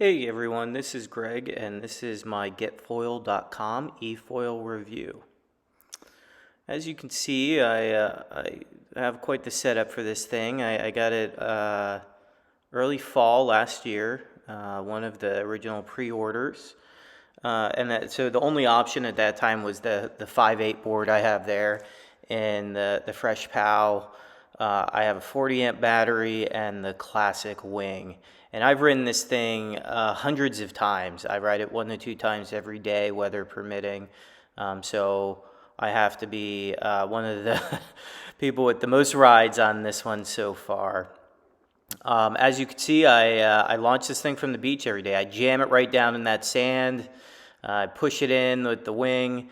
Hey everyone, this is Greg and this is my getfoil.com eFoil review. As you can see, I have quite the setup for this thing. I got it early fall last year, one of the original pre-orders. So the only option at that time was the 5/8 board I have there and the Fresh POW. I have a 40 amp battery and the classic wing. And I've ridden this thing hundreds of times. I ride it 1 to 2 times every day, weather permitting. So I have to be one of the people with the most rides on this one so far. As you can see, I launch this thing from the beach every day. I jam it right down in that sand. I push it in with the wing.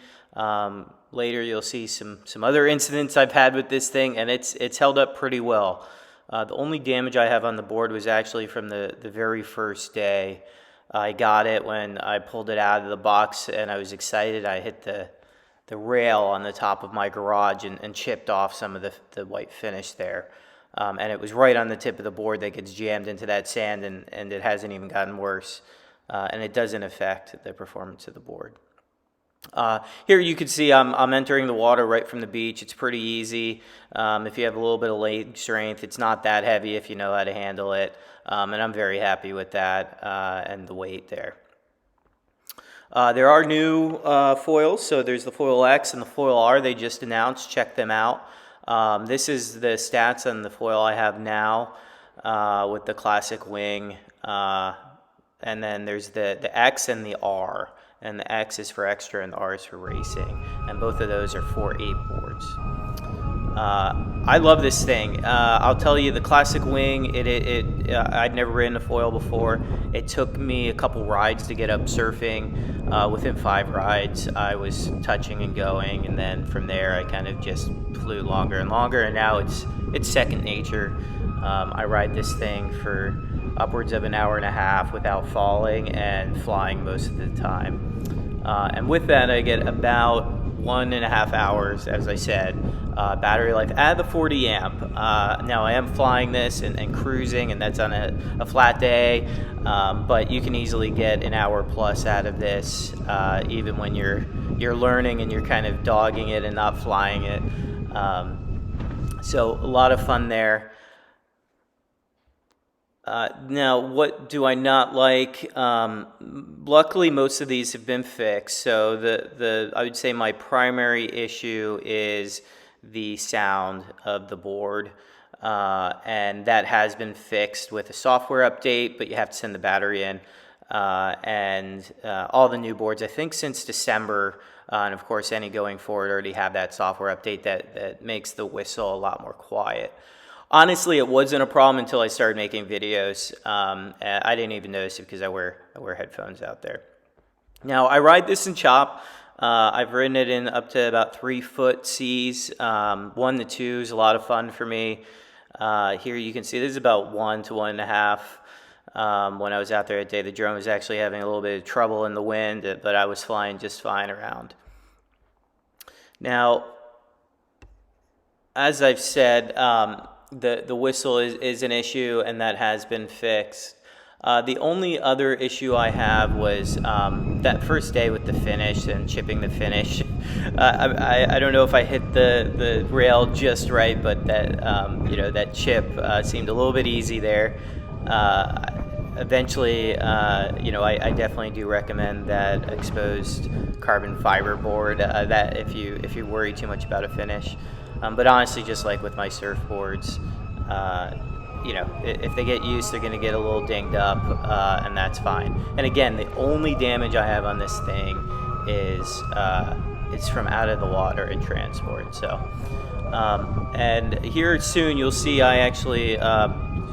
Later you'll see some other incidents I've had with this thing, and it's held up pretty well. The only damage I have on the board was actually from the very first day. I got it when I pulled it out of the box, and I was excited. I hit the rail on the top of my garage and chipped off some of the white finish there. And it was right on the tip of the board that gets jammed into that sand, and it hasn't even gotten worse. And it doesn't affect the performance of the board. Here you can see I'm entering the water right from the beach. It's pretty easy. If you have a little bit of leg strength, it's not that heavy if you know how to handle it. And I'm very happy with that and the weight there. There are new foils. So there's the Foil X and the Foil R they just announced. Check them out. This is the stats on the foil I have now with the classic wing. And then there's the X and the R. And the X is for extra and the R is for racing. And both of those are 4/8 boards. I love this thing. I'll tell you, the classic wing, I'd never ridden a foil before. It took me a couple rides to get up surfing. Within 5 rides, I was touching and going. And then from there, I kind of just flew longer and longer. And now it's second nature. I ride this thing for upwards of an hour and a half without falling and flying most of the time. And with that, I get about 1.5 hours, as I said, battery life at the 40 amp. Now I am flying this and cruising, and that's on a flat day, but you can easily get an hour plus out of this, even when you're learning and you're kind of dogging it and not flying it. So a lot of fun there. Now, what do I not like? Luckily, most of these have been fixed. So I would say my primary issue is the sound of the board, and that has been fixed with a software update. But you have to send the battery in, and all the new boards, I think, since December, and of course, any going forward already have that software update that makes the whistle a lot more quiet. Honestly, it wasn't a problem until I started making videos. I didn't even notice it because I wear headphones out there. Now, I ride this in chop. I've ridden it in up to about 3 foot seas. 1 to 2 is a lot of fun for me. Here you can see this is about 1 to 1.5. When I was out there that day, the drone was actually having a little bit of trouble in the wind, but I was flying just fine around. Now, as I've said, the whistle is an issue, and that has been fixed. The only other issue I have was that first day with the finish and chipping the finish. I don't know if I hit the rail just right, but that chip seemed a little bit easy there. Eventually, I definitely do recommend that exposed carbon fiber board. That if you worry too much about a finish. But honestly, just like with my surfboards, if they get used, they're going to get a little dinged up, and that's fine. And again, the only damage I have on this thing is it's from out of the water in transport. So, and here soon you'll see I actually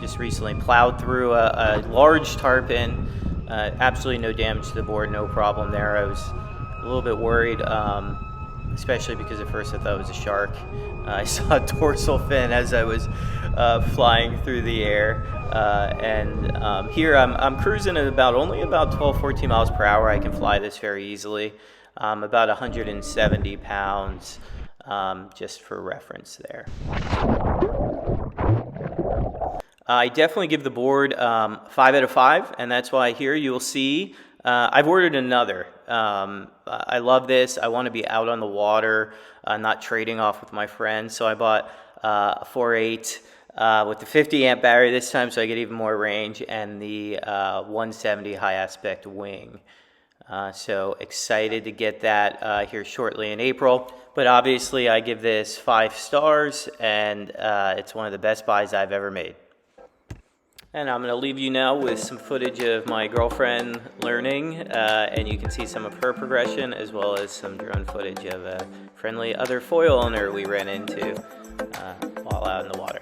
just recently plowed through a large tarpon. Absolutely no damage to the board, no problem there. I was a little bit worried. Especially because at first I thought it was a shark. I saw a dorsal fin as I was flying through the air. And here I'm cruising at only about 12, 14 miles per hour. I can fly this very easily. About 170 pounds, just for reference there. I definitely give the board 5 out of 5, and that's why here you'll see I've ordered another. I love this. I want to be out on the water, not trading off with my friends. So I bought a 4.8 with the 50 amp battery this time, so I get even more range, and the 170 high aspect wing. So excited to get that here shortly in April. But obviously I give this 5 stars, and it's one of the best buys I've ever made. And I'm going to leave you now with some footage of my girlfriend learning, and you can see some of her progression as well as some drone footage of a friendly other foil owner we ran into while out in the water.